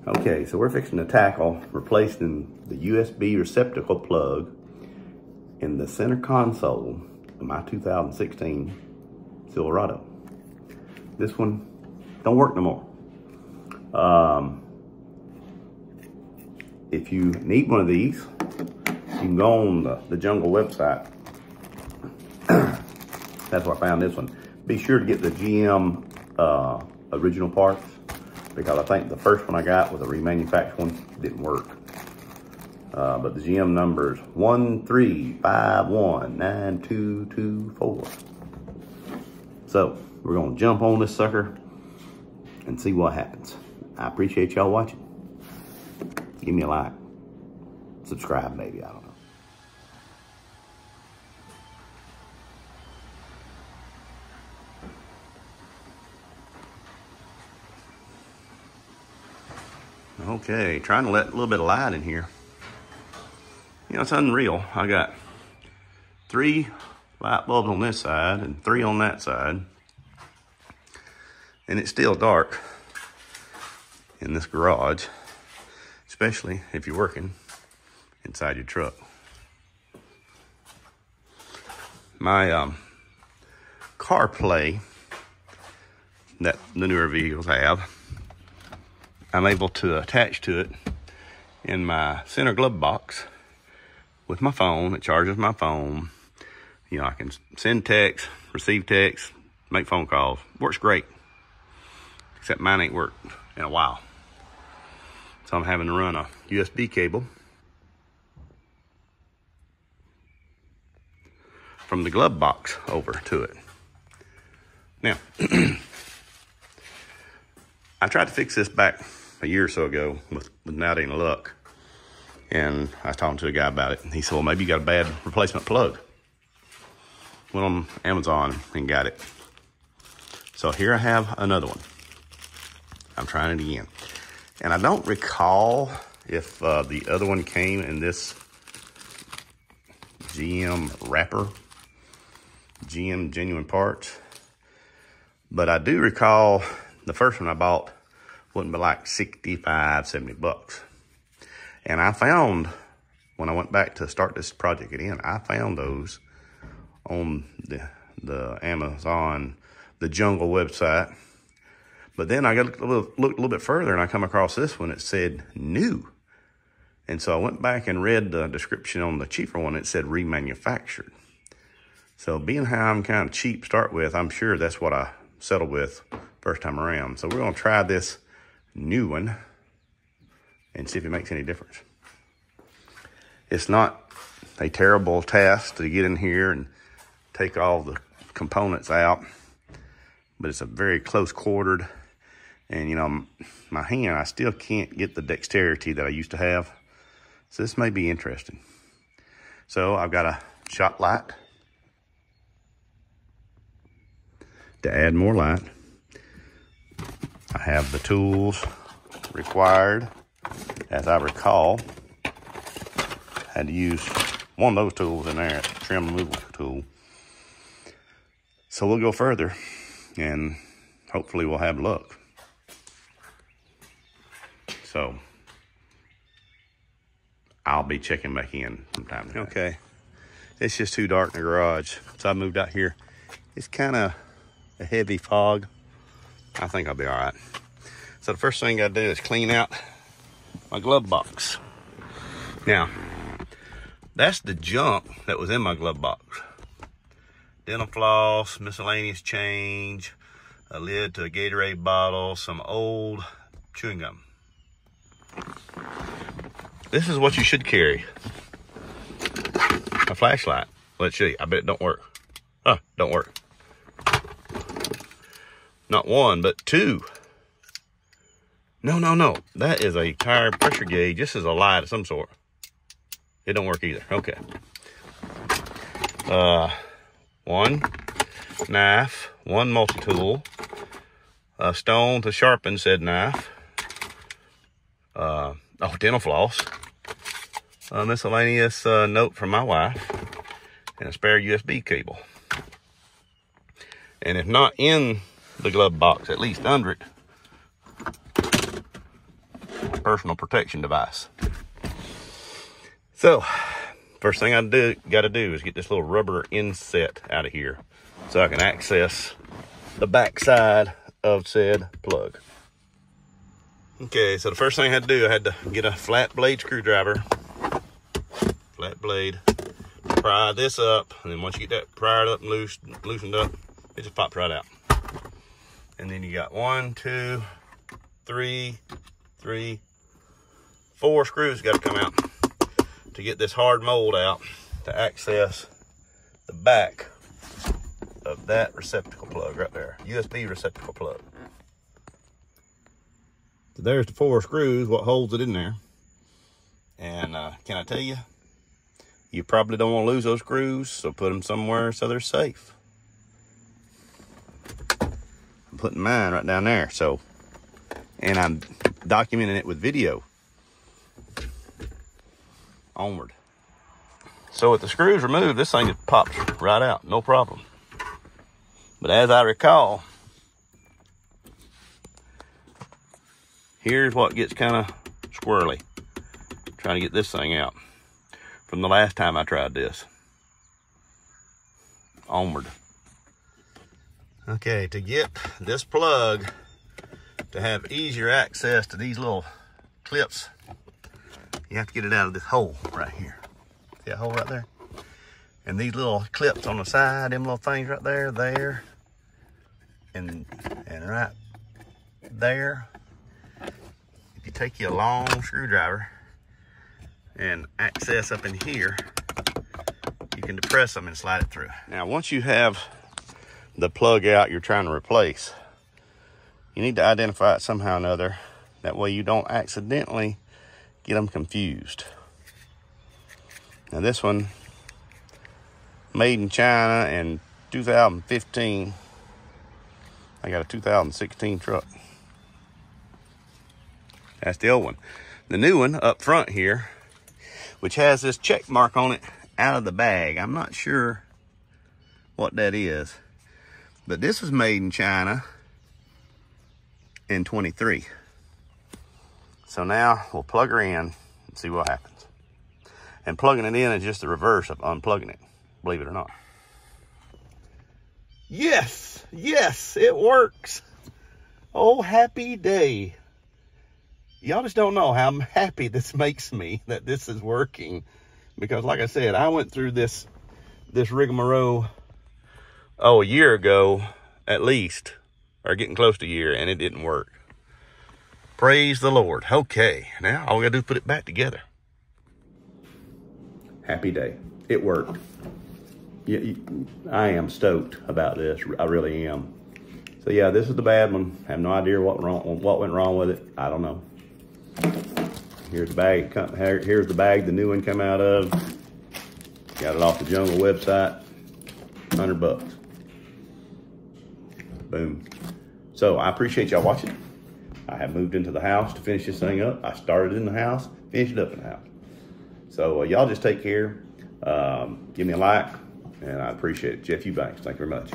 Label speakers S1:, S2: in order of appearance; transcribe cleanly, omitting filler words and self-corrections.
S1: Okay, so we're fixing to tackle replacing the USB receptacle plug in the center console of my 2016 Silverado. This one don't work no more. If you need one of these, you can go on the Jungle website. That's where I found this one. Be sure to get the GM original parts, because I think the first one I got was a remanufactured one, didn't work. But the GM number is 135192224. So we're gonna jump on this sucker and see what happens. I appreciate y'all watching. Give me a like, subscribe maybe, I don't know. Okay, trying to let a little bit of light in here. You know, it's unreal. I got 3 light bulbs on this side and 3 on that side. And it's still dark in this garage, especially if you're working inside your truck. My CarPlay that the newer vehicles have, I'm able to attach to it in my center glove box with my phone. It charges my phone. You know, I can send text, receive text, make phone calls. Works great. Except mine ain't worked in a while. So I'm having to run a USB cable from the glove box over to it. Now, I tried to fix this back a year or so ago without any luck. And I was talking to a guy about it, and he said, well, maybe you got a bad replacement plug. Went on Amazon and got it. So here I have another one. I'm trying it again. And I don't recall if the other one came in this GM wrapper, GM genuine parts. But I do recall the first one I bought wouldn't be like 65, 70 bucks. And I found, when I went back to start this project again, I found those on the Amazon, the Jungle website. But then I looked a little bit further, and I come across this one. It said new. And so I went back and read the description on the cheaper one. It said remanufactured. So being how I'm kind of cheap to start with, I'm sure that's what I settled with first time around. So we're going to try this new one and see if it makes any difference. It's not a terrible task to get in here and take all the components out, but it's a very close quartered. And you know, my hand, I still can't get the dexterity that I used to have. So this may be interesting. So I've got a shot light to add more light. I have the tools required. As I recall, I had to use one of those tools in there, trim removal tool. So we'll go further and hopefully we'll have luck. So I'll be checking back in from time to time. Okay, it's just too dark in the garage, so I moved out here. It's kind of a heavy fog. I think I'll be all right. So the first thing I do is clean out my glove box. Now, that's the junk that was in my glove box. Dental floss, miscellaneous change, a lid to a Gatorade bottle, some old chewing gum. This is what you should carry. A flashlight. Let's show you. I bet it don't work. Don't work. Not one, but 2. No. That is a tire pressure gauge. This is a light of some sort. It don't work either. Okay. 1 knife, 1 multi-tool, a stone to sharpen said knife, dental floss, a miscellaneous note from my wife, and a spare USB cable. And if not in the glove box, at least under it, personal protection device. So, first thing I got to do is get this little rubber inset out of here so I can access the back side of said plug. Okay, so the first thing I had to do, I had to get a flat blade screwdriver. Flat blade. Pry this up, and then once you get that pried up and loosened up, it just pops right out. And then you got 1, 2, 3, 4 screws got to come out to get this hard mold out to access the back of that receptacle plug right there, USB receptacle plug. So there's the 4 screws, what holds it in there. And can I tell you, you probably don't want to lose those screws, so put them somewhere so they're safe. I'm putting mine right down there, so, and I'm documenting it with video. Onward. So with the screws removed, this thing just pops right out, no problem. But as I recall, here's what gets kind of squirrely, trying to get this thing out from the last time I tried this. Onward. Okay, to get this plug to have easier access to these little clips, you have to get it out of this hole right here. See that hole right there? And these little clips on the side, them little things right there, and right there. If you take your long screwdriver and access up in here, you can depress them and slide it through. Now, once you have the plug out you're trying to replace, you need to identify it somehow or another. That way you don't accidentally get them confused. Now this one, made in China in 2015. I got a 2016 truck. That's the old one. The new one up front here, which has this check mark on it out of the bag. I'm not sure what that is, but this was made in China in 23. So now we'll plug her in and see what happens. And plugging it in is just the reverse of unplugging it, believe it or not. Yes, yes, it works. Oh, happy day. Y'all just don't know how happy this makes me that this is working. Because like I said, I went through this rigmarole, a year ago at least, or getting close to a year, and it didn't work. Praise the Lord. Okay, now all we gotta do is put it back together. Happy day. It worked. I am stoked about this. I really am. So yeah, this is the bad one. I have no idea what went wrong with it. I don't know. Here's the bag. Here's the bag the new one come out of. Got it off the Jungle website. $100. Boom. So I appreciate y'all watching. I have moved into the house to finish this thing up. I started in the house, finished it up in the house. So y'all just take care. Give me a like, and I appreciate it. Jeff Eubanks, thank you very much.